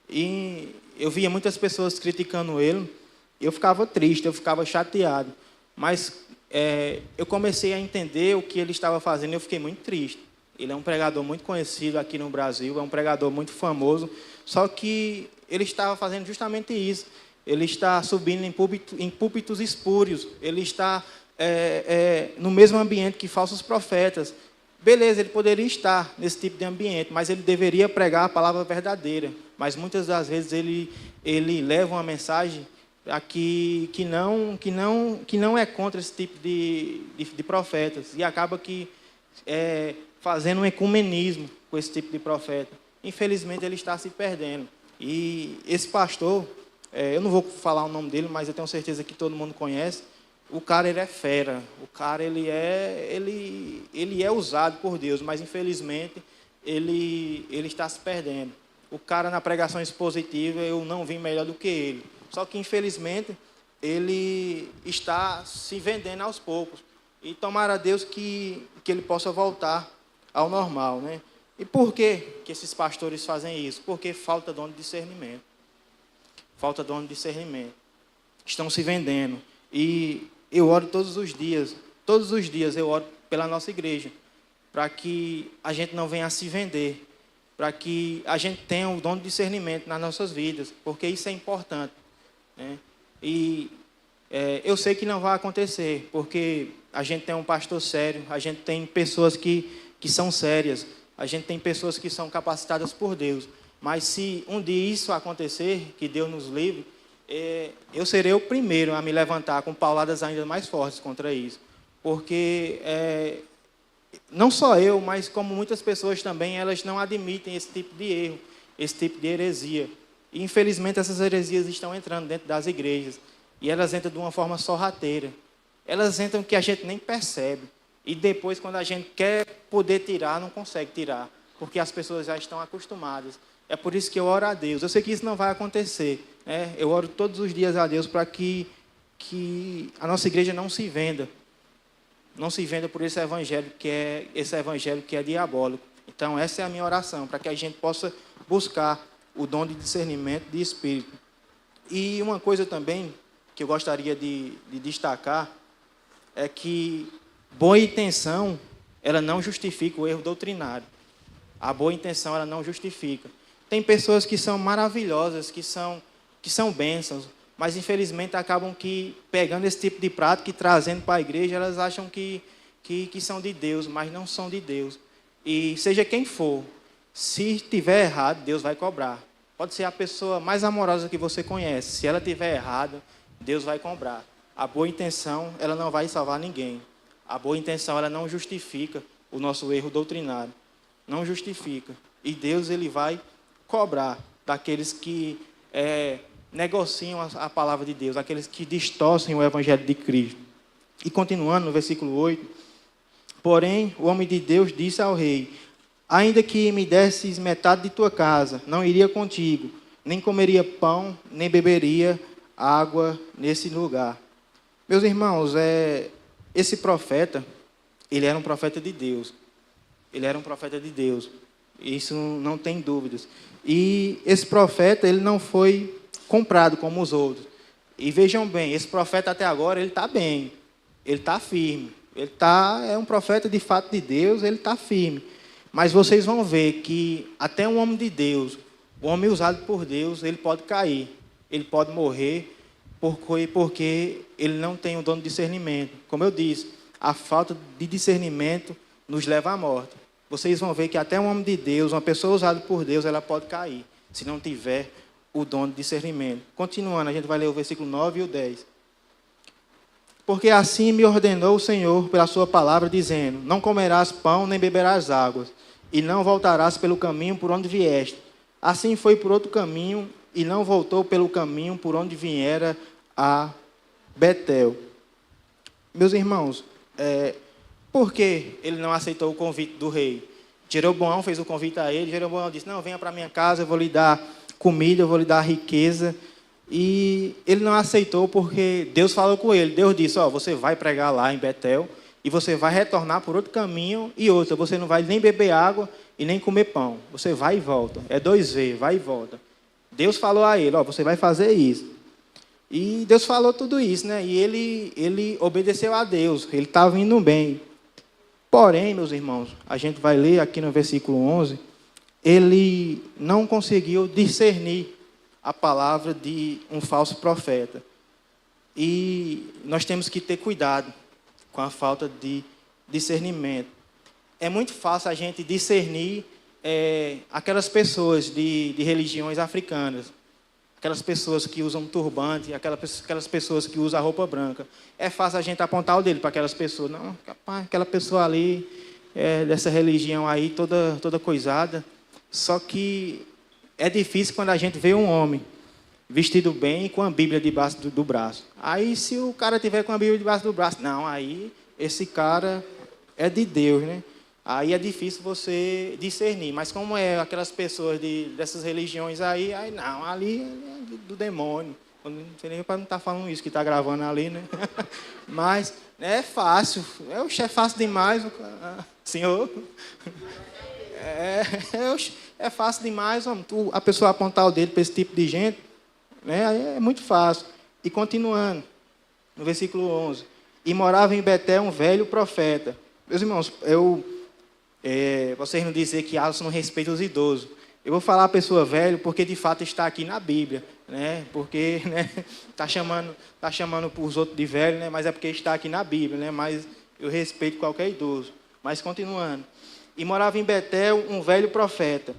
E eu via muitas pessoas criticando ele. Eu ficava triste, eu ficava chateado. Mas eu comecei a entender o que ele estava fazendo e eu fiquei muito triste. Ele é um pregador muito conhecido aqui no Brasil, é um pregador muito famoso, só que ele estava fazendo justamente isso. Ele está subindo em púlpitos espúrios, ele está no mesmo ambiente que falsos profetas. Beleza, ele poderia estar nesse tipo de ambiente, mas ele deveria pregar a palavra verdadeira. Mas muitas das vezes ele leva uma mensagem aqui que não é contra esse tipo de profetas, e acaba fazendo um ecumenismo com esse tipo de profeta. Infelizmente, ele está se perdendo. E esse pastor, eu não vou falar o nome dele, mas eu tenho certeza que todo mundo conhece. O cara, ele é fera. O cara, ele é usado por Deus, mas, infelizmente, ele está se perdendo. O cara, na pregação expositiva, eu não vi melhor do que ele. Só que, infelizmente, ele está se vendendo aos poucos. E tomara a Deus que ele possa voltar ao normal, né? E por que esses pastores fazem isso? Porque falta dono de discernimento. Falta dono de discernimento. Estão se vendendo. E eu oro todos os dias eu oro pela nossa igreja, para que a gente não venha a se vender, para que a gente tenha um dono de discernimento nas nossas vidas, porque isso é importante, né? E eu sei que não vai acontecer, porque a gente tem um pastor sério, a gente tem pessoas que são sérias, a gente tem pessoas que são capacitadas por Deus. Mas se um dia isso acontecer, que Deus nos livre, eu serei o primeiro a me levantar com pauladas ainda mais fortes contra isso. Porque não só eu, mas como muitas pessoas também, elas não admitem esse tipo de erro, esse tipo de heresia. E, infelizmente, essas heresias estão entrando dentro das igrejas. E elas entram de uma forma sorrateira. Elas entram que a gente nem percebe. E depois, quando a gente quer poder tirar, não consegue tirar. Porque as pessoas já estão acostumadas. É por isso que eu oro a Deus. Eu sei que isso não vai acontecer, né? Eu oro todos os dias a Deus para que a nossa igreja não se venda. Não se venda por esse evangelho que é diabólico. Então, essa é a minha oração, para que a gente possa buscar o dom de discernimento de espírito. E uma coisa também que eu gostaria de destacar é que boa intenção, ela não justifica o erro doutrinário. A boa intenção, ela não justifica. Tem pessoas que são maravilhosas, que são bênçãos, mas infelizmente acabam pegando esse tipo de prática e trazendo para a igreja, elas acham que são de Deus, mas não são de Deus. E seja quem for, se estiver errado, Deus vai cobrar. Pode ser a pessoa mais amorosa que você conhece. Se ela estiver errada, Deus vai cobrar. A boa intenção, ela não vai salvar ninguém. A boa intenção, ela não justifica o nosso erro doutrinário. Não justifica. E Deus, ele vai cobrar daqueles que negociam a palavra de Deus, aqueles que distorcem o evangelho de Cristo. E continuando no versículo 8, Porém, o homem de Deus disse ao rei: ainda que me desses metade de tua casa, não iria contigo, nem comeria pão, nem beberia água nesse lugar. Meus irmãos, esse profeta, ele era um profeta de Deus. Ele era um profeta de Deus. Isso não tem dúvidas. E esse profeta, ele não foi comprado como os outros. E vejam bem, esse profeta até agora, ele está bem. Ele está firme. É um profeta de fato de Deus, ele está firme. Mas vocês vão ver que até um homem de Deus, um homem usado por Deus, ele pode cair. Ele pode morrer porque ele não tem o dom de discernimento. Como eu disse, a falta de discernimento nos leva à morte. Vocês vão ver que até um homem de Deus, uma pessoa usada por Deus, ela pode cair, se não tiver o dom de discernimento. Continuando, a gente vai ler o versículo 9 e o 10. Porque assim me ordenou o Senhor pela sua palavra, dizendo: não comerás pão, nem beberás águas, e não voltarás pelo caminho por onde vieste. Assim foi por outro caminho, e não voltou pelo caminho por onde viera a Betel. Meus irmãos, por que ele não aceitou o convite do rei? Jeroboão fez o convite a ele. Jeroboão disse: não, venha para minha casa, eu vou lhe dar comida, eu vou lhe dar riqueza. E ele não aceitou porque Deus falou com ele. Deus disse: você vai pregar lá em Betel e você vai retornar por outro caminho e outro. Você não vai nem beber água e nem comer pão. Você vai e volta. É 2 vezes, vai e volta. Deus falou a ele: você vai fazer isso. E Deus falou tudo isso, né? E ele obedeceu a Deus. Ele estava indo bem. Porém, meus irmãos, a gente vai ler aqui no versículo 11, ele não conseguiu discernir a palavra de um falso profeta. E nós temos que ter cuidado com a falta de discernimento. É muito fácil a gente discernir aquelas pessoas de religiões africanas, aquelas pessoas que usam turbante, aquelas pessoas que usam a roupa branca. É fácil a gente apontar o dedo para aquelas pessoas. Não, capaz, aquela pessoa ali, dessa religião aí, toda coisada. Só que é difícil quando a gente vê um homem vestido bem e com a Bíblia debaixo do braço. Aí, se o cara tiver com a Bíblia debaixo do braço, não, aí esse cara é de Deus, né? Aí é difícil você discernir. Mas como é aquelas pessoas dessas religiões aí não, ali é do demônio. Eu não sei nem para não estar falando isso, que está gravando ali, né? Mas é fácil. É fácil demais, senhor. É fácil demais, a pessoa apontar o dedo para esse tipo de gente, né? É muito fácil. E continuando, no versículo 11. E morava em Betel um velho profeta. Meus irmãos, vocês não dizem que Alisson não respeita os idosos. Eu vou falar a pessoa velho porque de fato está aqui na Bíblia, né? Porque tá chamando por os outros de velho, né? Mas é porque está aqui na Bíblia, né? Mas eu respeito qualquer idoso. Mas continuando. E morava em Betel um velho profeta.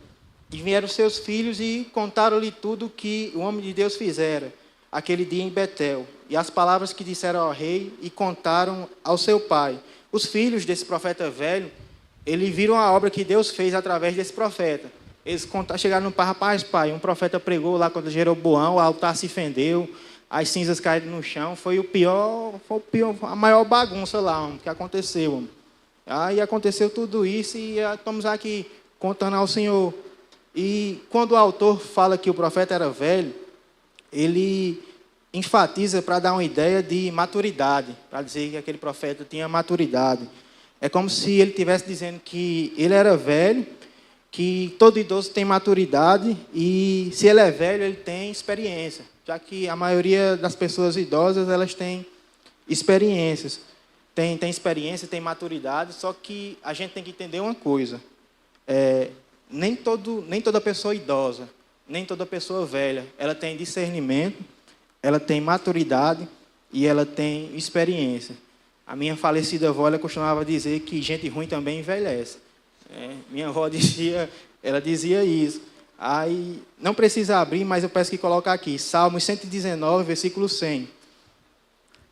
E vieram seus filhos e contaram-lhe tudo o que o homem de Deus fizera aquele dia em Betel. E as palavras que disseram ao rei e contaram ao seu pai. Os filhos desse profeta velho, eles viram a obra que Deus fez através desse profeta. Eles chegaram no pai: rapaz, pai, um profeta pregou lá contra Jeroboão, o altar se fendeu, as cinzas caíram no chão. Foi a maior bagunça lá, que aconteceu. Aí aconteceu tudo isso e estamos aqui contando ao Senhor. E quando o autor fala que o profeta era velho, ele enfatiza para dar uma ideia de maturidade, para dizer que aquele profeta tinha maturidade. É como se ele estivesse dizendo que ele era velho, que todo idoso tem maturidade e se ele é velho, ele tem experiência, já que a maioria das pessoas idosas, elas têm experiências. Tem experiência, tem maturidade, só que a gente tem que entender uma coisa. Nem toda pessoa idosa, nem toda pessoa velha, ela tem discernimento, ela tem maturidade e ela tem experiência. A minha falecida avó, ela costumava dizer que gente ruim também envelhece. Minha avó dizia isso. Aí, não precisa abrir, mas eu peço que coloque aqui. Salmos 119, versículo 100.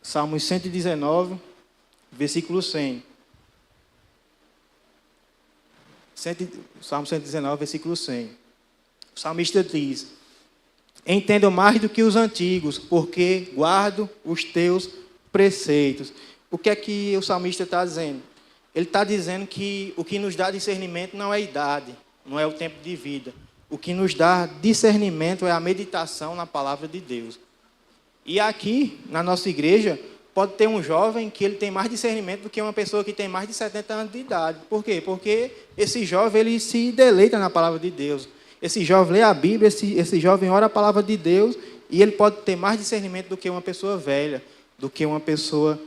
Salmos 119, versículo 100. Salmo 119, versículo 100. O salmista diz: entendo mais do que os antigos, porque guardo os teus preceitos. O que é que o salmista está dizendo? ele está dizendo que o que nos dá discernimento não é idade, não é o tempo de vida. O que nos dá discernimento é a meditação na palavra de Deus. E aqui, na nossa igreja, pode ter um jovem que ele tem mais discernimento do que uma pessoa que tem mais de 70 anos de idade. Por quê? Porque esse jovem ele se deleita na palavra de Deus. Esse jovem lê a Bíblia, esse jovem ora a palavra de Deus, e ele pode ter mais discernimento do que uma pessoa velha, do que uma pessoa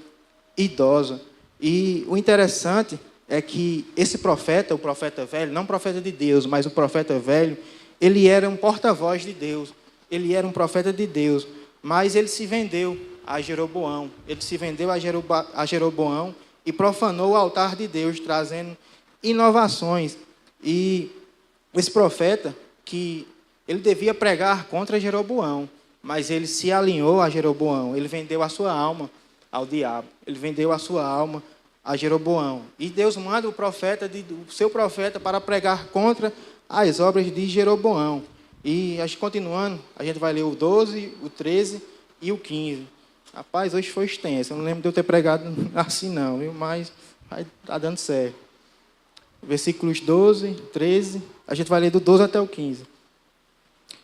idosa. E o interessante é que esse profeta, o profeta velho, não profeta de Deus, mas o profeta velho, ele era um porta-voz de Deus, ele era um profeta de Deus, mas ele se vendeu a Jeroboão, ele se vendeu a Jeroboão e profanou o altar de Deus, trazendo inovações. E esse profeta, que ele devia pregar contra Jeroboão, mas ele se alinhou a Jeroboão, ele vendeu a sua alma ao diabo, ele vendeu a sua alma a Jeroboão. E Deus manda o seu profeta para pregar contra as obras de Jeroboão. E a gente continuando, a gente vai ler o 12, o 13 e o 15. Rapaz, hoje foi extenso, eu não lembro de eu ter pregado assim não, viu? Mas está dando certo. Versículos 12, 13, a gente vai ler do 12 até o 15.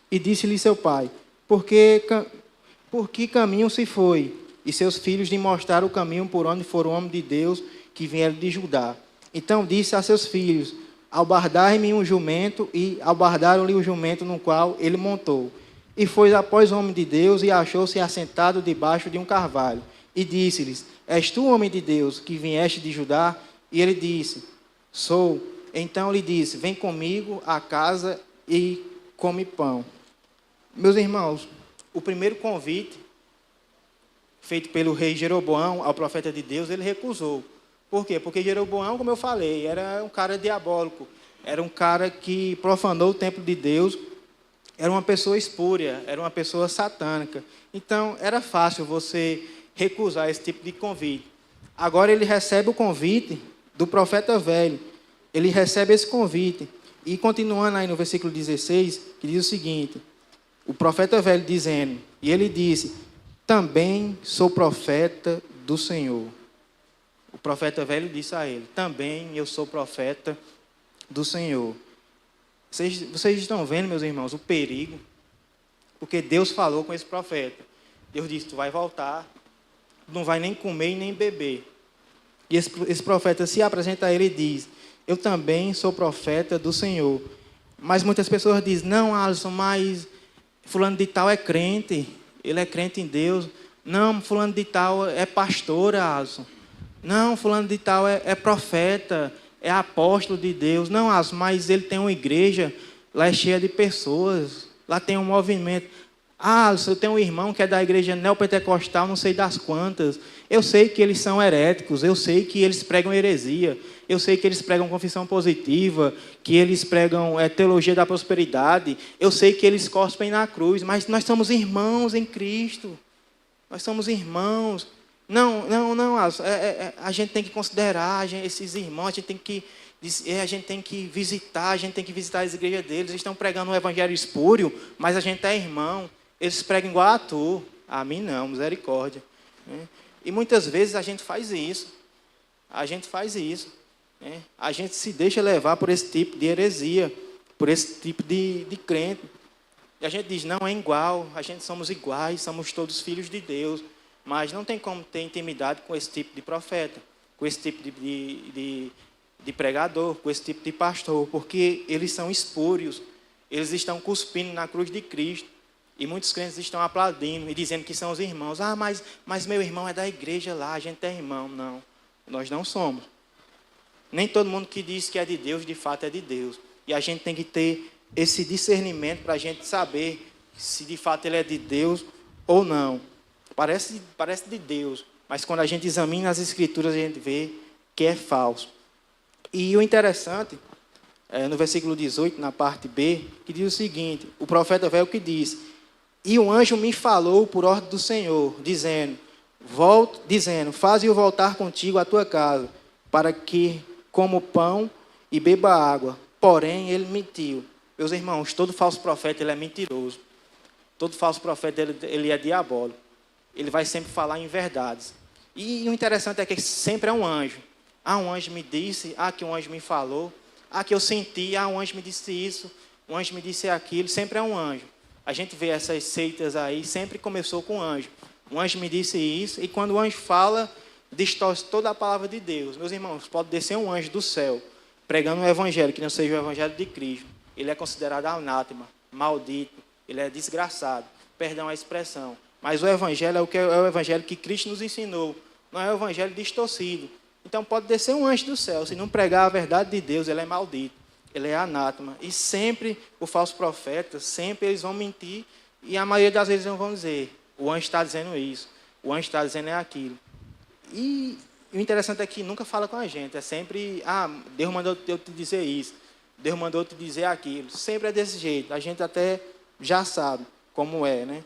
E disse-lhe seu pai, por que caminho se foi? E seus filhos lhe mostraram o caminho por onde for o homem de Deus que vieram de Judá. Então disse a seus filhos, albardai-me um jumento, e albardaram-lhe o jumento no qual ele montou. E foi após o homem de Deus, e achou-se assentado debaixo de um carvalho. E disse-lhes, és tu, homem de Deus, que vieste de Judá? E ele disse, sou. Então lhe disse, vem comigo à casa e come pão. Meus irmãos, o primeiro convite feito pelo rei Jeroboão ao profeta de Deus, ele recusou. Por quê? Porque Jeroboão, como eu falei, era um cara diabólico, era um cara que profanou o templo de Deus, era uma pessoa espúria, era uma pessoa satânica. Então, era fácil você recusar esse tipo de convite. Agora ele recebe o convite do profeta velho, ele recebe esse convite. E continuando aí no versículo 16, que diz o seguinte, o profeta velho dizendo, e ele disse, também sou profeta do Senhor. O profeta velho disse a ele, também eu sou profeta do Senhor. Vocês estão vendo, meus irmãos, o perigo? Porque Deus falou com esse profeta. Deus disse, tu vai voltar, não vai nem comer e nem beber. E esse profeta se apresenta a ele e diz, eu também sou profeta do Senhor. Mas muitas pessoas dizem, não, Alisson, mas fulano de tal é crente. Ele é crente em Deus. Não, fulano de tal é pastor, Alisson. Não, fulano de tal é profeta, é apóstolo de Deus. Não, Alisson, mas ele tem uma igreja, lá é cheia de pessoas, lá tem um movimento. Alisson, eu tenho um irmão que é da igreja neopentecostal, não sei das quantas. Eu sei que eles são heréticos, eu sei que eles pregam heresia, eu sei que eles pregam confissão positiva, que eles pregam teologia da prosperidade, eu sei que eles cospem na cruz, mas nós somos irmãos em Cristo. Nós somos irmãos. Não, a gente tem que considerar esses irmãos, a gente tem que visitar as igrejas deles. Eles estão pregando um evangelho espúrio, mas a gente é irmão. Eles pregam igual a tu. A mim não, misericórdia. E muitas vezes a gente faz isso. A gente se deixa levar por esse tipo de heresia, por esse tipo de crente. E a gente diz, não, é igual, a gente somos iguais, somos todos filhos de Deus. Mas não tem como ter intimidade com esse tipo de profeta, com esse tipo de pregador, com esse tipo de pastor, porque eles são espúrios, eles estão cuspindo na cruz de Cristo. E muitos crentes estão aplaudindo e dizendo que são os irmãos. Ah, mas meu irmão é da igreja lá, a gente é irmão. Não, nós não somos. Nem todo mundo que diz que é de Deus, de fato é de Deus. E a gente tem que ter esse discernimento para a gente saber se de fato ele é de Deus ou não. Parece de Deus, mas quando a gente examina as Escrituras, a gente vê que é falso. E o interessante, no versículo 18, na parte B, que diz o seguinte, o profeta velho que diz, e o anjo me falou por ordem do Senhor, dizendo, faze-o voltar contigo à tua casa, para que coma pão e beba água. Porém, ele mentiu. Meus irmãos, todo falso profeta ele é mentiroso. Todo falso profeta ele é diabólico. Ele vai sempre falar em verdades. E o interessante é que sempre é um anjo. um anjo me disse, que um anjo me falou, que eu senti, um anjo me disse isso, um anjo me disse aquilo, sempre é um anjo. A gente vê essas seitas aí, sempre começou com anjo. Um anjo me disse isso, e quando o anjo fala, distorce toda a palavra de Deus. Meus irmãos, pode descer um anjo do céu, pregando um evangelho que não seja o evangelho de Cristo. Ele é considerado anátema, maldito, ele é desgraçado. Perdão a expressão. Mas o evangelho é o evangelho que Cristo nos ensinou. Não é o evangelho distorcido. Então pode descer um anjo do céu. Se não pregar a verdade de Deus, ele é maldito. Ele é anátema. E sempre o falso profeta, sempre eles vão mentir. E a maioria das vezes não vão dizer, o anjo está dizendo isso. O anjo está dizendo aquilo. E o interessante é que nunca fala com a gente. É sempre, Deus mandou eu te dizer isso. Deus mandou te dizer aquilo. Sempre é desse jeito. A gente até já sabe como é, né?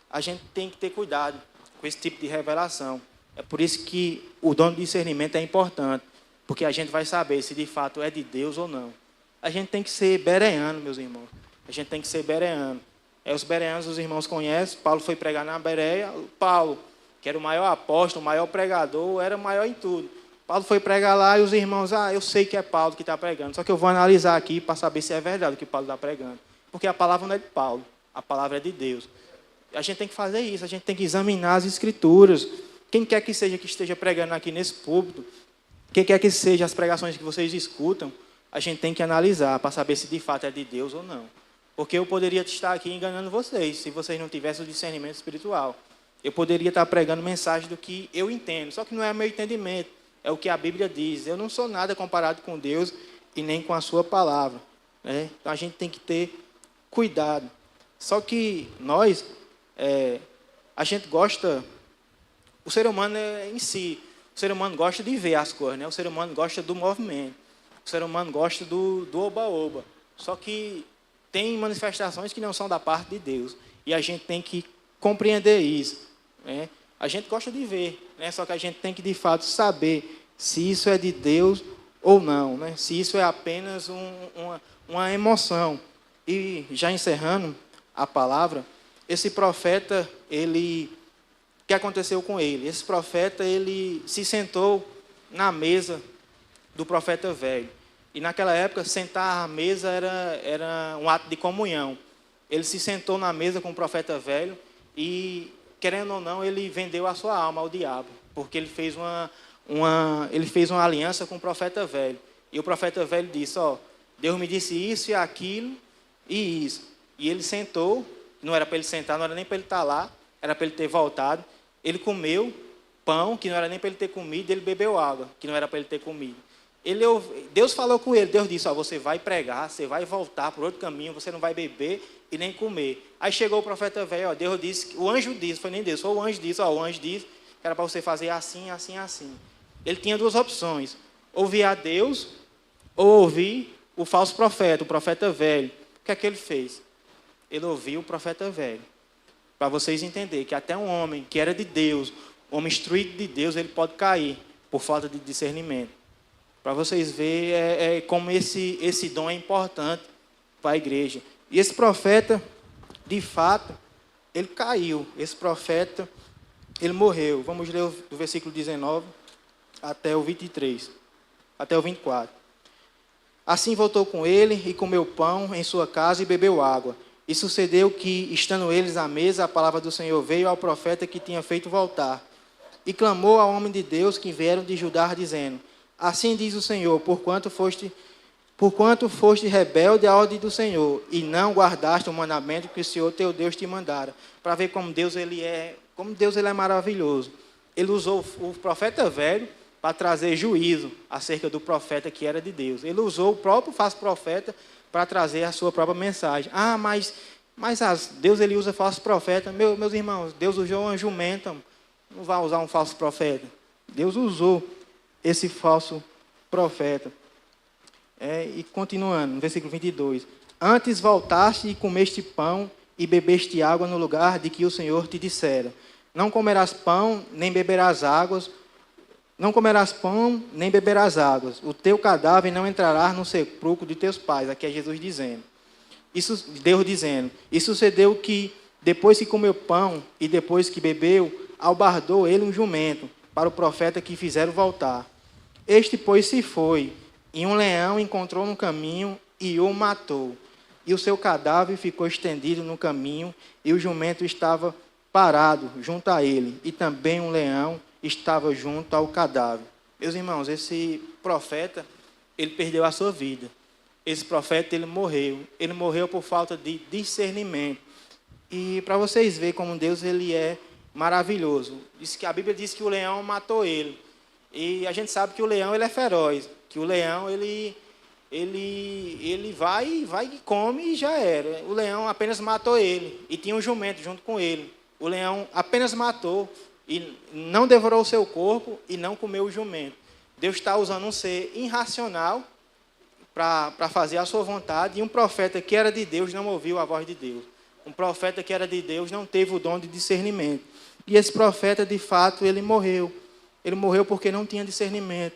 A gente tem que ter cuidado com esse tipo de revelação. É por isso que o dom de discernimento é importante, porque a gente vai saber se de fato é de Deus ou não. A gente tem que ser bereano, meus irmãos. A gente tem que ser bereano. Os bereanos, os irmãos conhecem. Paulo foi pregar na Bereia. Paulo, que era o maior apóstolo, o maior pregador, era o maior em tudo. Paulo foi pregar lá e os irmãos, eu sei que é Paulo que está pregando, só que eu vou analisar aqui para saber se é verdade o que Paulo está pregando. Porque a palavra não é de Paulo, a palavra é de Deus. A gente tem que fazer isso, a gente tem que examinar as Escrituras. Quem quer que seja que esteja pregando aqui nesse púlpito, quem quer que seja as pregações que vocês escutam, a gente tem que analisar para saber se de fato é de Deus ou não. Porque eu poderia estar aqui enganando vocês, se vocês não tivessem o discernimento espiritual. Eu poderia estar pregando mensagem do que eu entendo, só que não é o meu entendimento, é o que a Bíblia diz. Eu não sou nada comparado com Deus e nem com a sua palavra, né? Então a gente tem que ter cuidado. Só que nós, a gente gosta, o ser humano em si, o ser humano gosta de ver as coisas, né? O ser humano gosta do movimento, o ser humano gosta do oba-oba. Só que tem manifestações que não são da parte de Deus, e a gente tem que compreender isso, né? A gente gosta de ver, né? Só que a gente tem que, de fato, saber se isso é de Deus ou não, né? Se isso é apenas uma emoção. E, já encerrando a palavra, esse profeta, o que aconteceu com ele? Esse profeta, ele se sentou na mesa do profeta velho. E, naquela época, sentar à mesa era um ato de comunhão. Ele se sentou na mesa com o profeta velho e, querendo ou não, ele vendeu a sua alma ao diabo, porque ele fez uma aliança com o profeta velho. E o profeta velho disse, Deus me disse isso e aquilo e isso. E ele sentou, não era para ele sentar, não era nem para ele estar lá, era para ele ter voltado. Ele comeu pão, que não era nem para ele ter comido, e ele bebeu água, que não era para ele ter comido. Deus falou com ele, Deus disse, você vai pregar, você vai voltar por outro caminho, você não vai beber e nem comer. Aí chegou o profeta velho, Deus disse, o anjo disse, foi nem Deus, foi o anjo disse, o anjo disse que era para você fazer assim, assim, assim. Ele tinha duas opções, ouvir a Deus ou ouvir o falso profeta, o profeta velho. O que é que ele fez? Ele ouviu o profeta velho. Para vocês entenderem que até um homem que era de Deus, um homem instruído de Deus, ele pode cair por falta de discernimento. Para vocês verem como esse dom é importante para a igreja. E esse profeta, de fato, ele caiu. Esse profeta, ele morreu. Vamos ler do versículo 19 até o 23, até o 24. Assim voltou com ele e comeu pão em sua casa e bebeu água. E sucedeu que, estando eles à mesa, a palavra do Senhor veio ao profeta que tinha feito voltar. E clamou ao homem de Deus que vieram de Judá, dizendo, assim diz o Senhor, porquanto foste rebelde à ordem do Senhor, e não guardaste o mandamento que o Senhor teu Deus te mandara. Para ver como Deus ele é maravilhoso. Ele usou o profeta velho para trazer juízo acerca do profeta que era de Deus. Ele usou o próprio falso profeta para trazer a sua própria mensagem. Mas Deus ele usa falso profeta. Meus irmãos, Deus usou uma jumenta, não vai usar um falso profeta. Deus usou esse falso profeta. E continuando, no versículo 22. Antes voltaste e comeste pão e bebeste água no lugar de que o Senhor te dissera. Não comerás pão, nem beberás águas. Não comerás pão, nem beberás águas. O teu cadáver não entrará no sepulcro de teus pais. Aqui é Jesus dizendo. Deus dizendo. E sucedeu que, depois que comeu pão e depois que bebeu, albardou ele um jumento para o profeta que fizeram voltar. Este, pois, se foi, e um leão encontrou no caminho e o matou. E o seu cadáver ficou estendido no caminho, e o jumento estava parado junto a ele, e também um leão estava junto ao cadáver. Meus irmãos, esse profeta, ele perdeu a sua vida. Esse profeta, ele morreu. Ele morreu por falta de discernimento. E para vocês verem como Deus, ele é maravilhoso. A Bíblia diz que o leão matou ele. E a gente sabe que o leão, ele é feroz. Que o leão, ele vai e come e já era. O leão apenas matou ele. E tinha um jumento junto com ele. O leão apenas matou e não devorou o seu corpo e não comeu o jumento. Deus está usando um ser irracional para fazer a sua vontade. E um profeta que era de Deus não ouviu a voz de Deus. Um profeta que era de Deus não teve o dom de discernimento. E esse profeta, de fato, ele morreu. Ele morreu porque não tinha discernimento.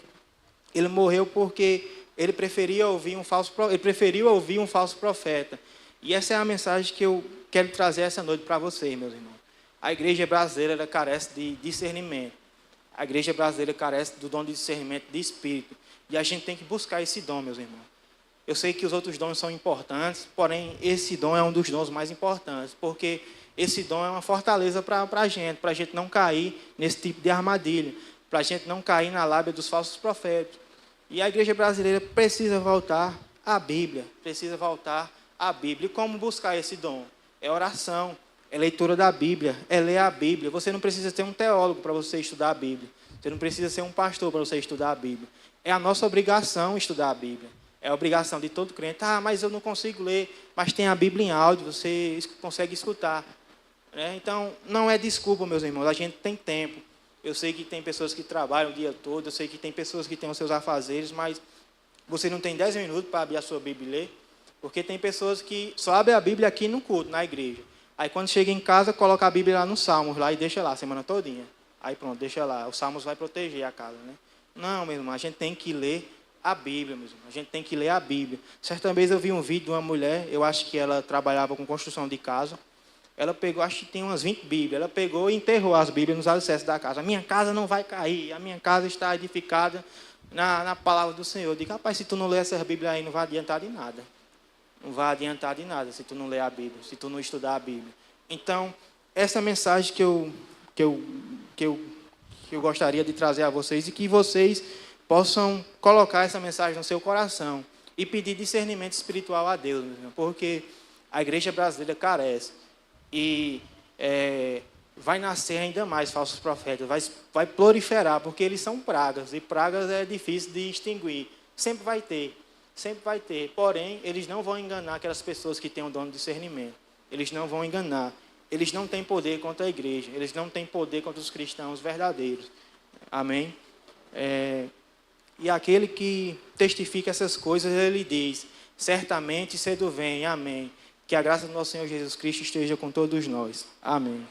Ele morreu porque ele preferiu ouvir um falso profeta. E essa é a mensagem que eu quero trazer essa noite para vocês, meus irmãos. A igreja brasileira, ela carece de discernimento. A igreja brasileira carece do dom de discernimento de espírito. E a gente tem que buscar esse dom, meus irmãos. Eu sei que os outros dons são importantes, porém, esse dom é um dos dons mais importantes, porque esse dom é uma fortaleza para a gente não cair nesse tipo de armadilha, para a gente não cair na lábia dos falsos profetas. E a igreja brasileira precisa voltar à Bíblia, E como buscar esse dom? É oração, é leitura da Bíblia, é ler a Bíblia. Você não precisa ser um teólogo para você estudar a Bíblia. Você não precisa ser um pastor para você estudar a Bíblia. É a nossa obrigação estudar a Bíblia. É a obrigação de todo crente. Mas eu não consigo ler, mas tem a Bíblia em áudio, você consegue escutar. Então, não é desculpa, meus irmãos, a gente tem tempo. Eu sei que tem pessoas que trabalham o dia todo, eu sei que tem pessoas que têm os seus afazeres, mas você não tem 10 minutos para abrir a sua Bíblia e ler, porque tem pessoas que só abrem a Bíblia aqui no culto, na igreja. Aí quando chega em casa, coloca a Bíblia lá no Salmos, lá e deixa lá a semana todinha. Aí pronto, deixa lá. O Salmos vai proteger a casa, né? Não, meu irmão, a gente tem que ler a Bíblia, meu irmão. A gente tem que ler a Bíblia. Certa vez eu vi um vídeo de uma mulher, eu acho que ela trabalhava com construção de casa. Ela pegou, acho que tem umas 20 Bíblias. Ela pegou e enterrou as Bíblias nos alicerces da casa. A minha casa não vai cair, a minha casa está edificada na palavra do Senhor. Eu digo, rapaz, se tu não ler essas Bíblias aí, não vai adiantar de nada. Não vai adiantar de nada se tu não ler a Bíblia, se tu não estudar a Bíblia. Então, essa mensagem que eu gostaria de trazer a vocês e que vocês possam colocar essa mensagem no seu coração e pedir discernimento espiritual a Deus, porque a igreja brasileira carece e vai nascer ainda mais falsos profetas, vai proliferar, porque eles são pragas, e pragas é difícil de extinguir, sempre vai ter, porém, eles não vão enganar aquelas pessoas que têm o dom de discernimento, eles não vão enganar, eles não têm poder contra a igreja, eles não têm poder contra os cristãos verdadeiros, amém? E aquele que testifica essas coisas, ele diz, certamente cedo vem, amém. Que a graça do nosso Senhor Jesus Cristo esteja com todos nós. Amém.